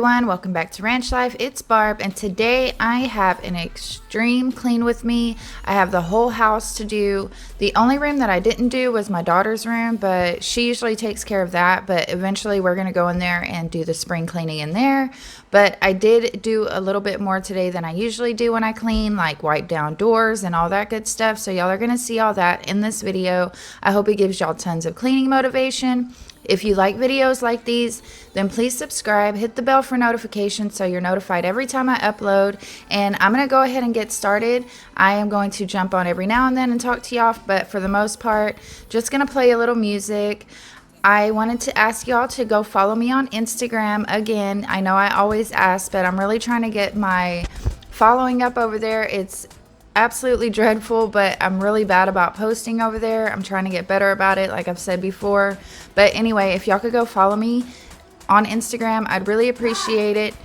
everyone, welcome back to Ranch Life. It's Barb, and today I have an extreme clean with me. I have the whole house to do. The only room that I didn't do was my daughter's room, but she usually takes care of that. But eventually we're going to go in there and do the spring cleaning in there. But I did do a little bit more today than I usually do when I clean, like wipe down doors and all that good stuff. So y'all are going to see all that in this video. I hope it gives y'all tons of cleaning motivation. If you like videos like these, then please subscribe, hit the bell for notifications so you're notified every time I upload. And I'm going to go ahead and get started. I am going to jump on every now and then and talk to y'all, but for the most part, just going to play a little music. I wanted to ask y'all to go follow me on Instagram. Again, I know I always ask, but I'm really trying to get my following up over there. It's absolutely dreadful, but I'm really bad about posting over there. I'm trying to get better about it, like I've said before. But anyway, if y'all could go follow me on Instagram, I'd really appreciate it.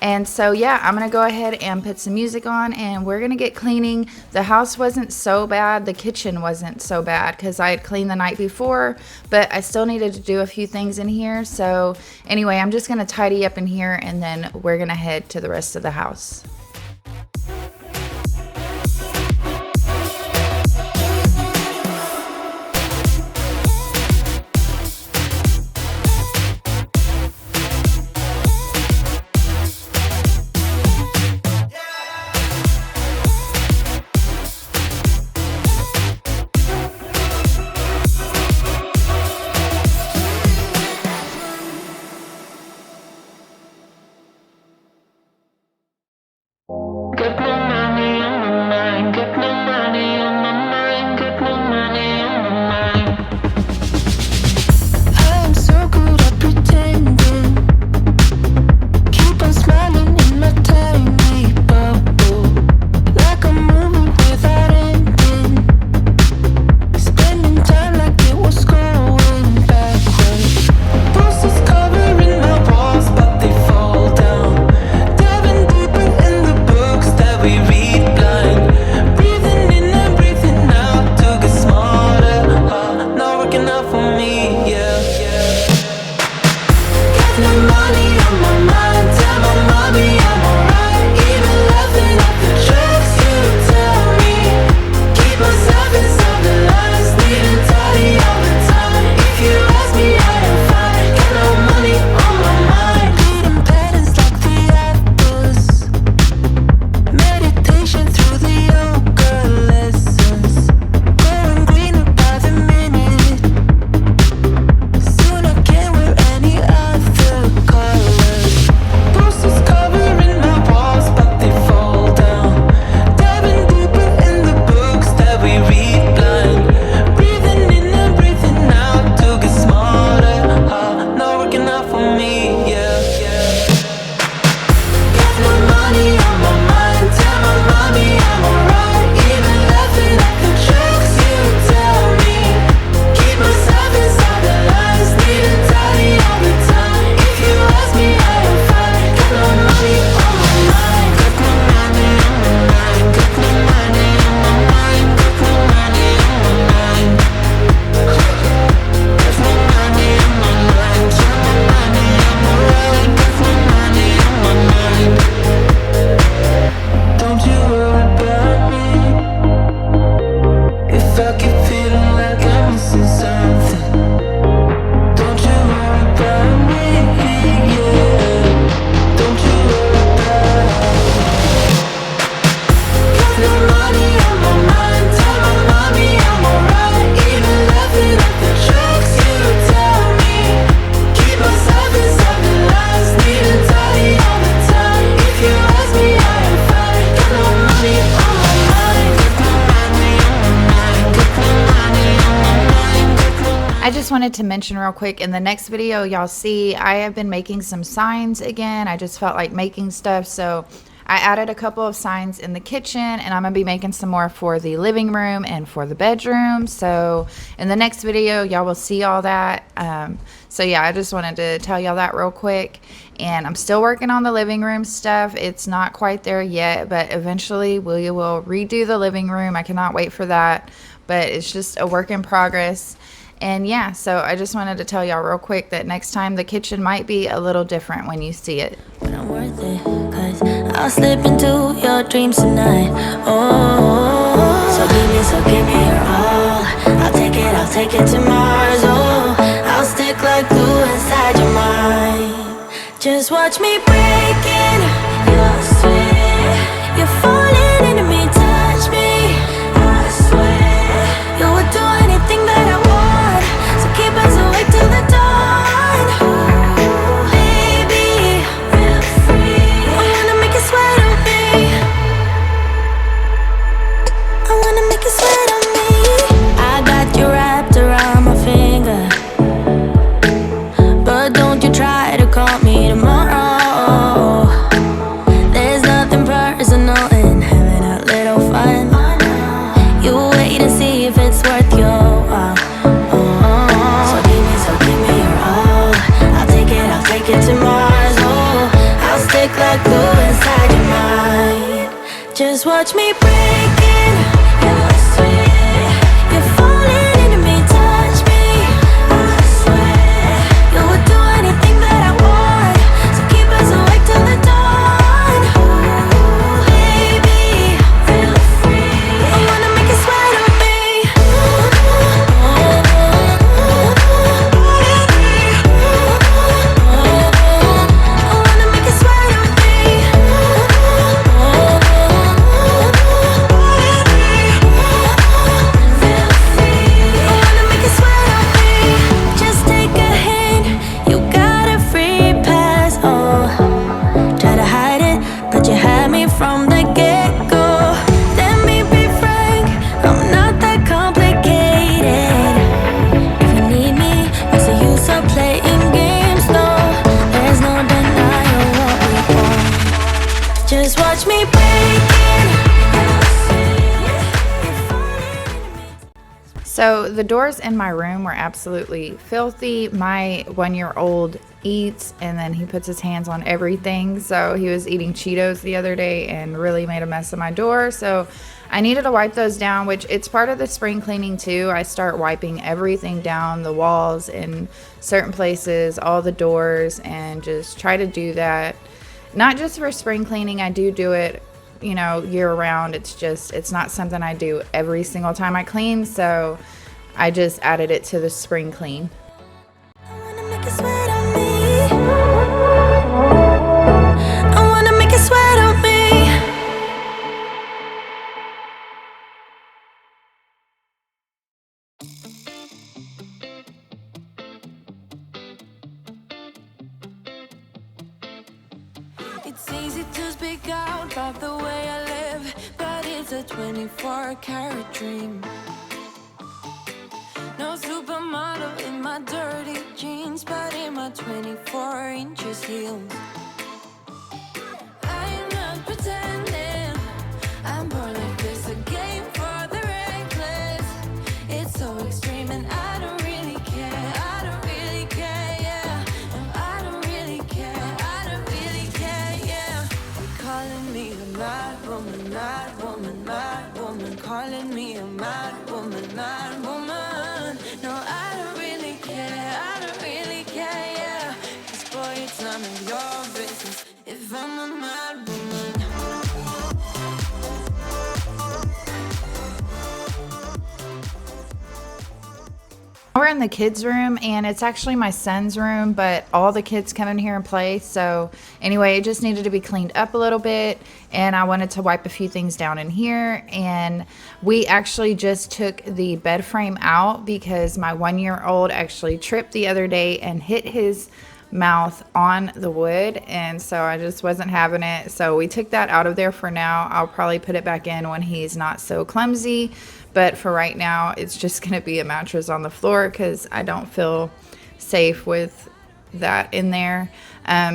And so yeah, I'm gonna go ahead and put some music on and we're gonna get cleaning. The house wasn't so bad, the kitchen wasn't so bad because I had cleaned the night before, but I still needed to do a few things in here. So anyway, I'm just gonna tidy up in here and then we're gonna head to the rest of the house. I just wanted to mention real quick, in the next video y'all see I have been making some signs again. I just felt like making stuff, so I added a couple of signs in the kitchen and I'm gonna be making some more for the living room and for the bedroom. So in the next video y'all will see all that. So yeah, I just wanted to tell y'all that real quick. And I'm still working on the living room stuff. It's not quite there yet, but eventually we will redo the living room. I cannot wait for that, but it's just a work in progress. And yeah, so I just wanted to tell y'all real quick that next time the kitchen might be a little different when you see it. But I'm worth it, 'cause I'll slip into your dreams tonight. Oh, so give me your all. I'll take it to Mars. Oh, I'll stick like glue inside your mind. Just watch me breaking your sweat. You're falling into me, touch me. I swear you would do anything that I want. So keep us awake till the dawn. Baby, feel free. I wanna make you sweat on me. I wanna make you sweat on me. I got you wrapped around my finger, but don't you try to call me tomorrow. There's nothing personal in having a little fun. You wait and see if it's worth your while. So give me your all. I'll take it to Mars. Oh, I'll stick like glue inside your mind. Just watch me breaking your sweat. You're falling into me, touch me. I swear you would do anything that I want. So keep us awake till the dawn. Baby, feel free. I wanna make you sweat on me. I wanna make you sweat on me. Feel free. I wanna make you sweat on me. Just take a hint, you got a free pass. Oh, try to hide it, but you had me from the get-go. Let me be frank, I'm not that complicated. If you need me, what's the use of playing games? No, there's no denying what we want. Just watch me breaking your sweat. You're falling into me. So the doors in my room were absolutely filthy. My 1-year-old eats and then he puts his hands on everything. So he was eating Cheetos the other day and really made a mess of my door. So I needed to wipe those down, which it's part of the spring cleaning too. I start wiping everything down, the walls in certain places, all the doors, and just try to do that. Not just for spring cleaning, I do it, you know, year round. It's not something I do every single time I clean. So I just added it to the spring clean. I wanna make you sweat on me. I wanna make you sweat on me. It's easy to speak out about the way I live, but it's a 24-karat dream. No supermodel in my dirty jeans, but in my 24 inches heels. I am not pretending, I'm born like this, a game for the reckless. It's so extreme and I don't really care, I don't really care, yeah. No, I don't really care, I don't really care, yeah. They're calling me a mad woman, mad woman, mad woman. Calling me a mad woman, mad woman. No, I don't really care, I don't really care, yeah. 'Cause boy, it's none of your business if I'm a mad woman. We're in the kids' room, and it's actually my son's room, but all the kids come in here and play. So anyway, it just needed to be cleaned up a little bit, and I wanted to wipe a few things down in here. And we actually just took the bed frame out because my 1-year-old actually tripped the other day and hit his mouth on the wood, and so I just wasn't having it. So we took that out of there for now. I'll probably put it back in when he's not so clumsy, but for right now it's just going to be a mattress on the floor because I don't feel safe with that in there.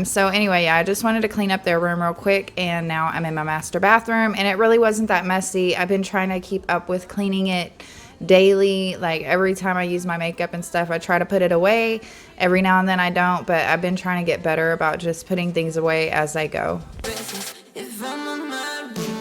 So anyway, yeah, I just wanted to clean up their room real quick, and now I'm in my master bathroom, and it really wasn't that messy. I've been trying to keep up with cleaning it daily. Like every time I use my makeup and stuff, I try to put it away. Every now and then I don't, but I've been trying to get better about just putting things away as I go. If I'm a mad woman.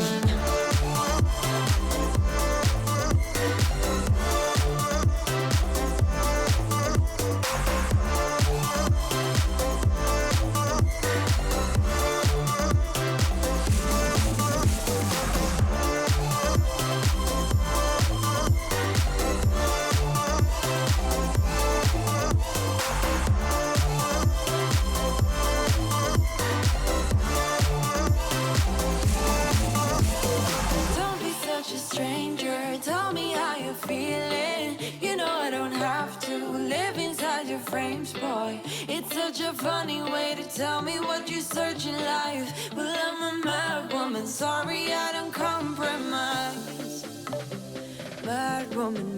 dreams, boy. It's such a funny way to tell me what you search in life. Well, I'm a mad woman, sorry I don't compromise. Mad woman,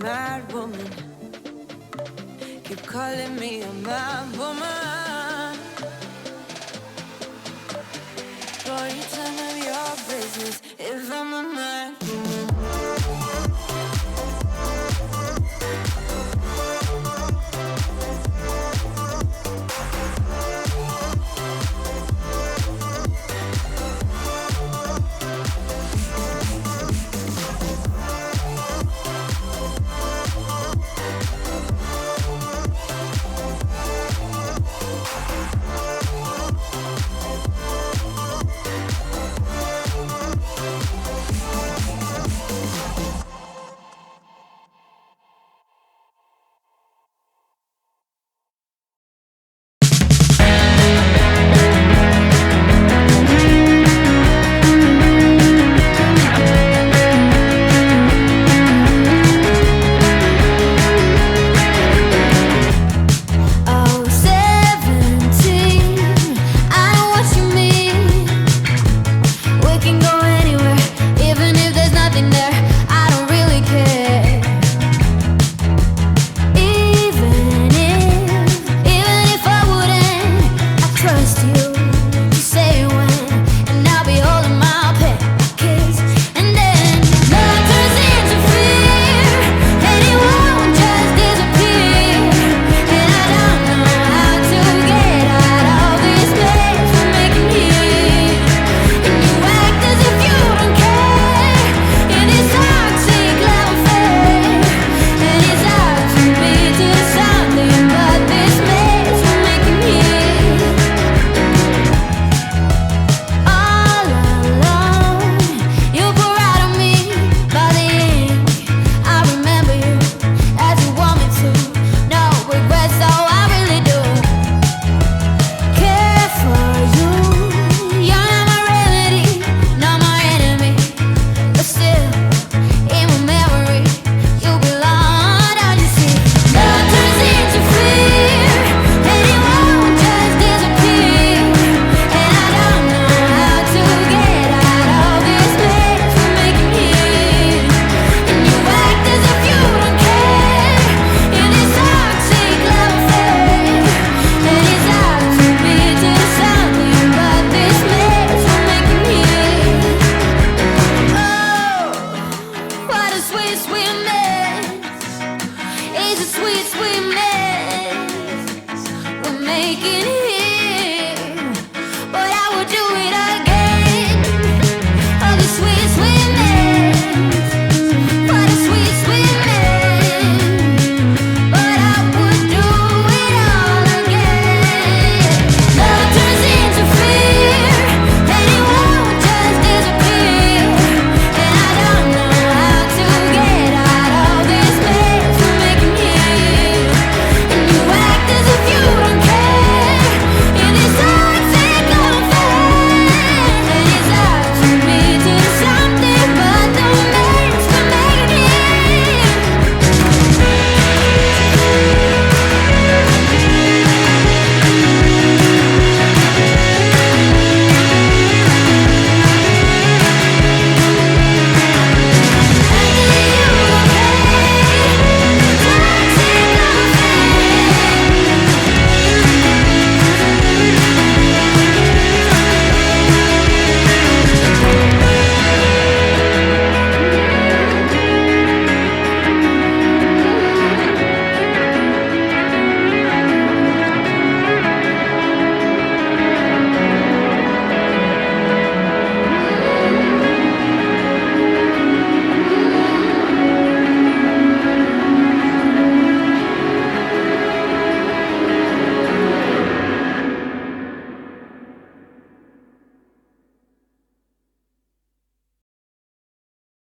keep calling me a mad woman. Boy, it's none of your business if I'm a mad woman.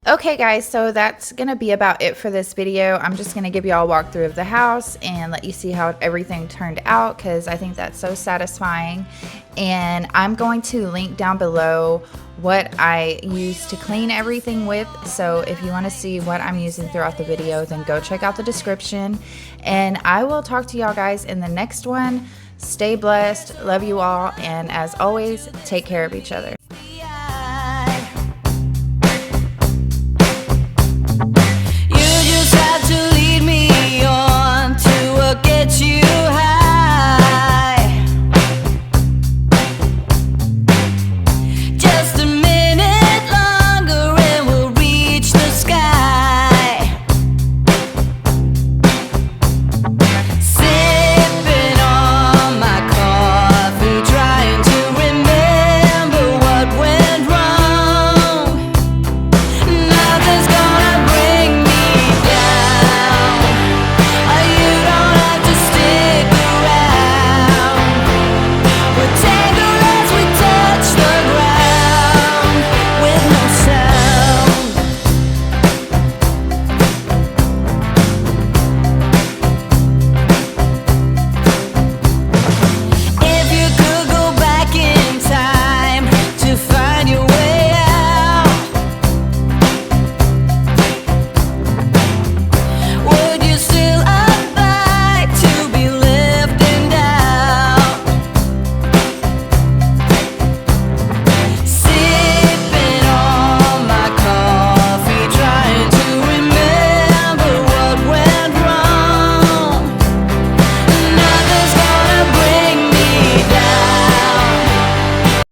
Okay guys, so that's gonna be about it for this video. I'm just gonna give you all a walkthrough of the house and let you see how everything turned out, because I think that's so satisfying. And I'm going to link down below what I use to clean everything with, so if you want to see what I'm using throughout the video, then go check out the description. And I will talk to y'all guys in the next one. Stay blessed, love you all, and as always, take care of each other.